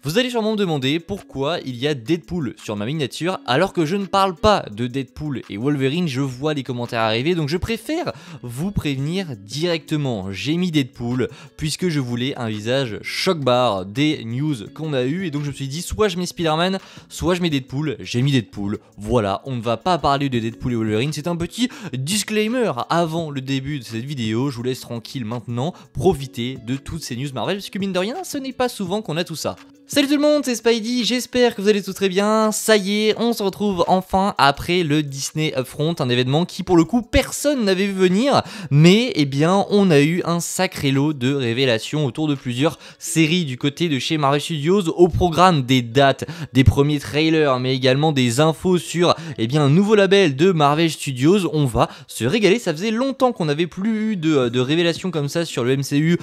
Vous allez sûrement me demander pourquoi il y a Deadpool sur ma miniature alors que je ne parle pas de Deadpool et Wolverine. Je vois les commentaires arriver, donc je préfère vous prévenir directement. J'ai mis Deadpool puisque je voulais un visage choc-barre des news qu'on a eu, et donc je me suis dit soit je mets Spider-Man, soit je mets Deadpool. J'ai mis Deadpool, voilà, on ne va pas parler de Deadpool et Wolverine, c'est un petit disclaimer avant le début de cette vidéo. Je vous laisse tranquille maintenant, profiter de toutes ces news Marvel, parce que mine de rien, ce n'est pas souvent qu'on a tout ça. Salut tout le monde, c'est Spidey, j'espère que vous allez tous très bien. Ça y est, on se retrouve enfin après le Disney Upfront, un événement qui pour le coup personne n'avait vu venir, mais eh bien on a eu un sacré lot de révélations autour de plusieurs séries du côté de chez Marvel Studios, au programme des dates, des premiers trailers, mais également des infos sur un nouveau label de Marvel Studios. On va se régaler, ça faisait longtemps qu'on n'avait plus eu de révélations comme ça sur le MCU,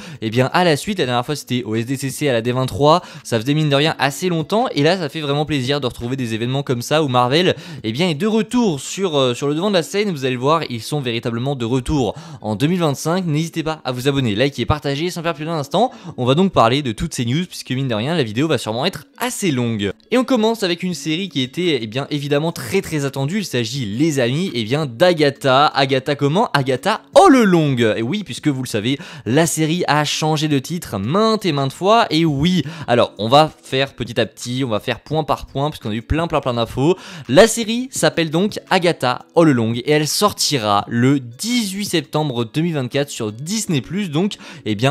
à la suite. La dernière fois c'était au SDCC à la D23, ça faisait mine de rien assez longtemps, et là ça fait vraiment plaisir de retrouver des événements comme ça où Marvel est de retour sur le devant de la scène. Vous allez le voir, ils sont véritablement de retour en 2025. N'hésitez pas à vous abonner, liker et partager. Sans faire plus d'un instant, on va donc parler de toutes ces news, puisque mine de rien la vidéo va sûrement être assez longue. Et on commence avec une série qui était évidemment très attendue. Il s'agit, les amis, d'Agatha. Agatha comment? Agatha All Along. Et oui, puisque vous le savez, la série a changé de titre maintes et maintes fois. Et oui, alors on va faire petit à petit, on va faire point par point, puisqu'on a eu plein d'infos. La série s'appelle donc Agatha All Along et elle sortira le 18 septembre 2024 sur Disney+. Donc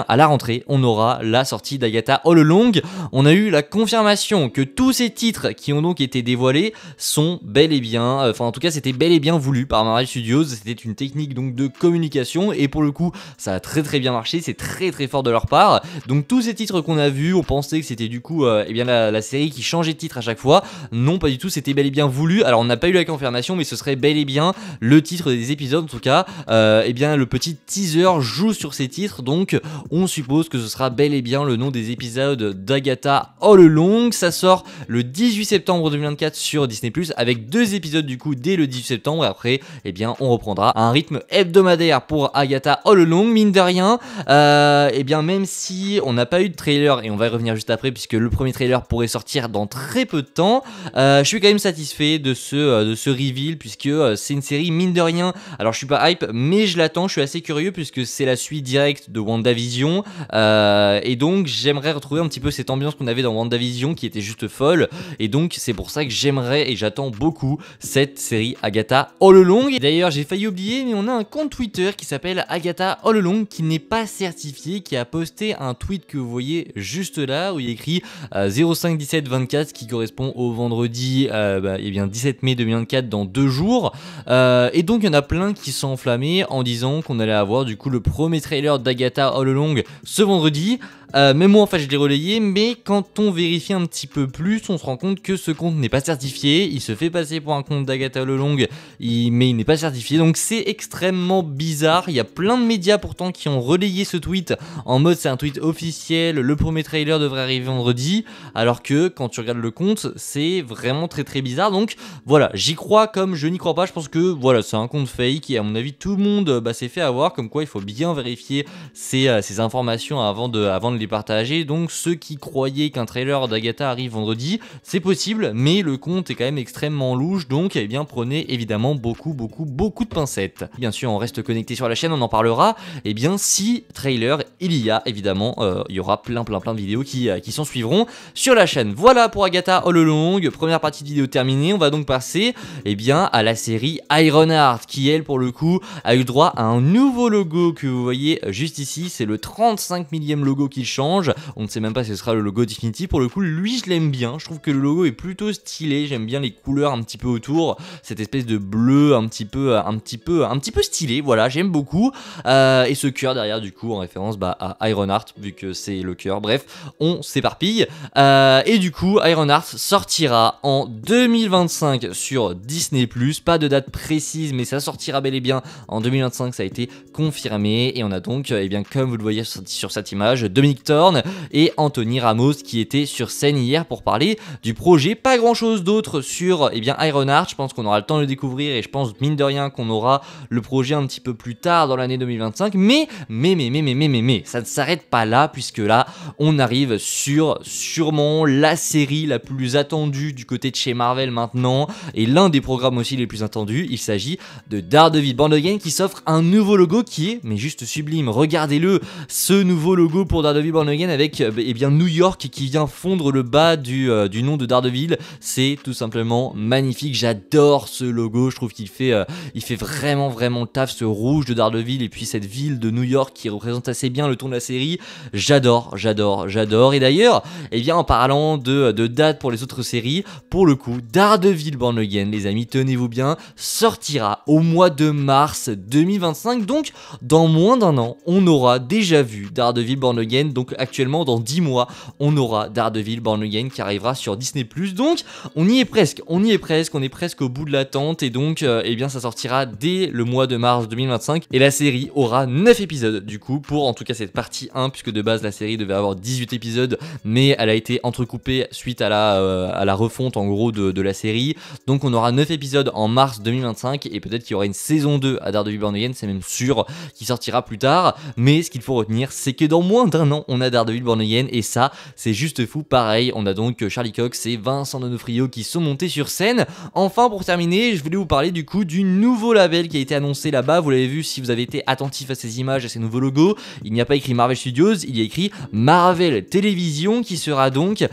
à la rentrée, on aura la sortie d'Agatha All Along. On a eu la confirmation que tous ces titres qui ont donc été dévoilés sont bel et bien, en tout cas c'était bel et bien voulu par Marvel Studios. C'était une technique donc de communication, et pour le coup ça a très bien marché, c'est très fort de leur part. Donc tous ces titres qu'on a vus, on pensait que c'était du coup la série qui changeait de titre à chaque fois. Non, pas du tout, c'était bel et bien voulu. Alors on n'a pas eu la confirmation, mais ce serait bel et bien le titre des épisodes. En tout cas, le petit teaser joue sur ces titres, donc on suppose que ce sera bel et bien le nom des épisodes d'Agatha All Along. Ça sort le 18 septembre 2024 sur Disney+, avec 2 épisodes du coup dès le 18 septembre. Et après, on reprendra un rythme hebdomadaire pour Agatha All Along. Mine de rien, même si on n'a pas eu de trailer, et on va y revenir juste après, puisque le premier trailer pourrait sortir dans très peu de temps, je suis quand même satisfait de ce reveal, puisque c'est une série mine de rien. Alors je suis pas hype, mais je l'attends, je suis assez curieux, puisque c'est la suite directe de WandaVision, et donc j'aimerais retrouver un petit peu cette ambiance qu'on avait dans WandaVision qui était juste folle, et donc c'est pour ça que j'aimerais et j'attends beaucoup cette série Agatha All Along. D'ailleurs j'ai failli oublier, mais on a un compte Twitter qui s'appelle Agatha All Along, qui n'est pas certifié, qui a posté un tweet que vous voyez juste là, où il écrit 05-17-24, qui correspond au vendredi 17 mai 2024, dans 2 jours, et donc il y en a plein qui sont enflammés en disant qu'on allait avoir du coup le premier trailer d'Agatha All Along ce vendredi. Même moi je l'ai relayé, mais quand on vérifie un petit peu plus, on se rend compte que ce compte n'est pas certifié. Il se fait passer pour un compte d'Agatha All Along, mais il n'est pas certifié, donc c'est extrêmement bizarre. Il y a plein de médias pourtant qui ont relayé ce tweet en mode c'est un tweet officiel, le premier trailer devrait arriver vendredi, alors que quand tu regardes le compte, c'est vraiment très bizarre. Donc voilà, j'y crois comme je n'y crois pas. Je pense que voilà, c'est un compte fake, et à mon avis tout le monde s'est fait avoir, comme quoi il faut bien vérifier ces informations avant de les partager. Donc ceux qui croyaient qu'un trailer d'Agatha arrive vendredi, c'est possible, mais le compte est quand même extrêmement louche, donc prenez évidemment beaucoup de pincettes. Bien sûr, on reste connecté sur la chaîne, on en parlera. Si trailer il y a, évidemment il y aura plein de vidéos qui s'en suivront sur la chaîne. Voilà pour Agatha All Along, première partie de vidéo terminée. On va donc passer à la série Ironheart, qui elle pour le coup a eu droit à un nouveau logo que vous voyez juste ici. C'est le 35 millième logo qu'il change, on ne sait même pas si ce sera le logo définitif. Pour le coup lui je l'aime bien, je trouve que le logo est plutôt stylé, j'aime bien les couleurs un petit peu autour, cette espèce de bleu un petit peu stylé, voilà, j'aime beaucoup, et ce cœur derrière du coup en référence à Ironheart, vu que c'est le cœur. Bref, on s'éparpille, et du coup Ironheart sortira en 2025 sur Disney+, pas de date précise, mais ça sortira bel et bien en 2025, ça a été confirmé. Et on a donc comme vous le voyez sur cette image, Dominique Nick Thorne et Anthony Ramos qui étaient sur scène hier pour parler du projet. Pas grand chose d'autre sur Ironheart, je pense qu'on aura le temps de le découvrir et je pense mine de rien qu'on aura le projet un petit peu plus tard dans l'année 2025, mais ça ne s'arrête pas là puisque là on arrive sur sûrement la série la plus attendue du côté de chez Marvel maintenant et l'un des programmes aussi les plus attendus. Il s'agit de Daredevil Born Again qui s'offre un nouveau logo qui est mais juste sublime. Regardez-le, ce nouveau logo pour Daredevil Born Again avec New York qui vient fondre le bas du nom de Daredevil. C'est tout simplement magnifique, j'adore ce logo, je trouve qu'il fait, vraiment le taf, ce rouge de Daredevil et puis cette ville de New York qui représente assez bien le ton de la série. J'adore. Et d'ailleurs, en parlant de date pour les autres séries, pour le coup, Daredevil Born Again, les amis, tenez-vous bien, sortira au mois de mars 2025, donc dans moins d'un an, on aura déjà vu Daredevil Born Again, donc actuellement dans 10 mois, on aura Daredevil Born Again qui arrivera sur Disney+, donc on y est presque, on est presque au bout de l'attente et donc ça sortira dès le mois de mars 2025 et la série aura 9 épisodes du coup pour en tout cas cette partie 1 puisque de base la série devait avoir 18 épisodes mais elle a été entrecoupée suite à la refonte en gros de la série, donc on aura 9 épisodes en mars 2025 et peut-être qu'il y aura une saison 2 à Daredevil Born Again, c'est même sûr, qui sortira plus tard, mais ce qu'il faut retenir c'est que dans moins d'un an on a Daredevil Born Again et ça c'est juste fou. Pareil, on a donc Charlie Cox et Vincent D'Onofrio qui sont montés sur scène. Enfin pour terminer, je voulais vous parler du coup du nouveau label qui a été annoncé là-bas, vous l'avez vu si vous avez été attentif à ces images, à ces nouveaux logos, il n'y a pas écrit Marvel Studios, il y a écrit Marvel Television qui sera donc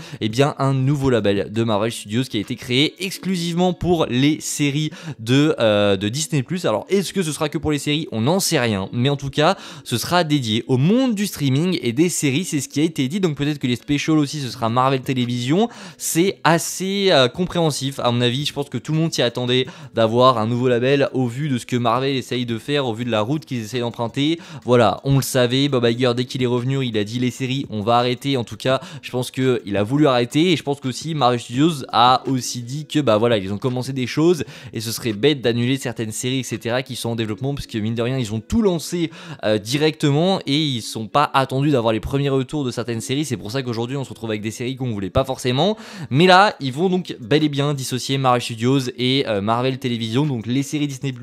un nouveau label de Marvel Studios qui a été créé exclusivement pour les séries de Disney+. Alors est-ce que ce sera que pour les séries? On n'en sait rien, mais en tout cas ce sera dédié au monde du streaming et des séries, c'est ce qui a été dit, donc peut-être que les specials aussi ce sera Marvel Television. C'est assez compréhensif à mon avis, je pense que tout le monde s'y attendait d'avoir un nouveau label au vu de ce que Marvel essaye de faire, au vu de la route qu'ils essayent d'emprunter. Voilà, on le savait, Bob Iger dès qu'il est revenu il a dit les séries on va arrêter, en tout cas je pense qu'il a voulu arrêter et je pense qu'aussi Marvel Studios a aussi dit que ils ont commencé des choses et ce serait bête d'annuler certaines séries etc qui sont en développement parce que mine de rien ils ont tout lancé directement et ils sont pas attendus d'avoir les premiers retours de certaines séries, c'est pour ça qu'aujourd'hui on se retrouve avec des séries qu'on voulait pas forcément, mais là ils vont donc bel et bien dissocier Marvel Studios et Marvel Television, donc les séries Disney+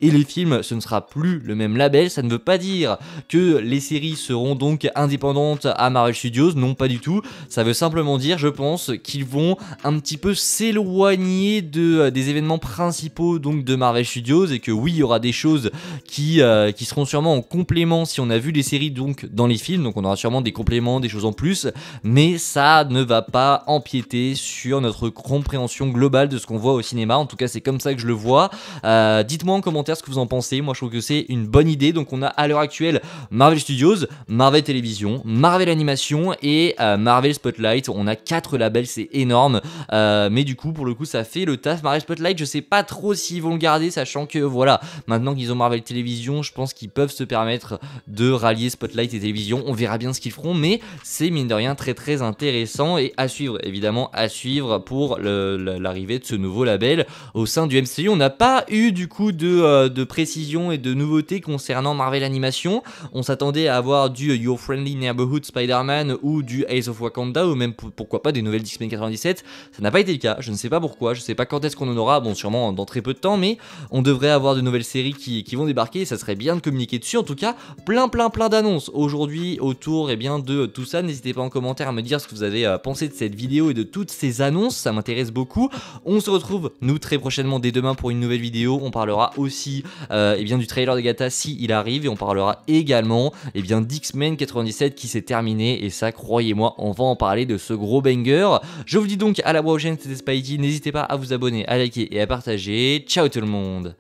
et les films ce ne sera plus le même label. Ça ne veut pas dire que les séries seront donc indépendantes à Marvel Studios, non pas du tout, ça veut simplement dire je pense qu'ils vont un petit peu s'éloigner des événements principaux donc de Marvel Studios et que oui il y aura des choses qui seront sûrement en complément si on a vu les séries donc dans les films, donc on aura sûrement des compléments, des choses en plus, mais ça ne va pas empiéter sur notre compréhension globale de ce qu'on voit au cinéma, en tout cas c'est comme ça que je le vois. Dites-moi en commentaire ce que vous en pensez, moi je trouve que c'est une bonne idée. Donc on a à l'heure actuelle Marvel Studios, Marvel Television, Marvel Animation et Marvel Spotlight, on a 4 labels, c'est énorme, mais du coup pour le coup ça fait le taf. Marvel Spotlight je sais pas trop s'ils vont le garder, sachant que voilà, maintenant qu'ils ont Marvel Television, je pense qu'ils peuvent se permettre de rallier Spotlight et Télévision, on verra bien ce qu'ils feront, mais c'est mine de rien très intéressant et à suivre, évidemment à suivre pour l'arrivée de ce nouveau label au sein du MCU. On n'a pas eu du coup de précision et de nouveautés concernant Marvel Animation, on s'attendait à avoir du Your Friendly Neighborhood Spider-Man ou du Ace of Wakanda ou même pourquoi pas des nouvelles X-Men 97, ça n'a pas été le cas, je ne sais pas pourquoi, je sais pas quand est-ce qu'on en aura, bon sûrement dans très peu de temps, mais on devrait avoir de nouvelles séries qui vont débarquer et ça serait bien de communiquer dessus. En tout cas plein d'annonces aujourd'hui autour de tout ça, n'hésitez pas en commentaire à me dire ce que vous avez pensé de cette vidéo et de toutes ces annonces, ça m'intéresse beaucoup. On se retrouve nous très prochainement dès demain pour une nouvelle vidéo, on parlera aussi du trailer de Gata si il arrive et on parlera également d'X-Men 97 qui s'est terminé et ça croyez-moi on va en parler de ce gros banger. Je vous dis donc à la prochaine, c'était Spidey, n'hésitez pas à vous abonner, à liker et à partager, ciao tout le monde.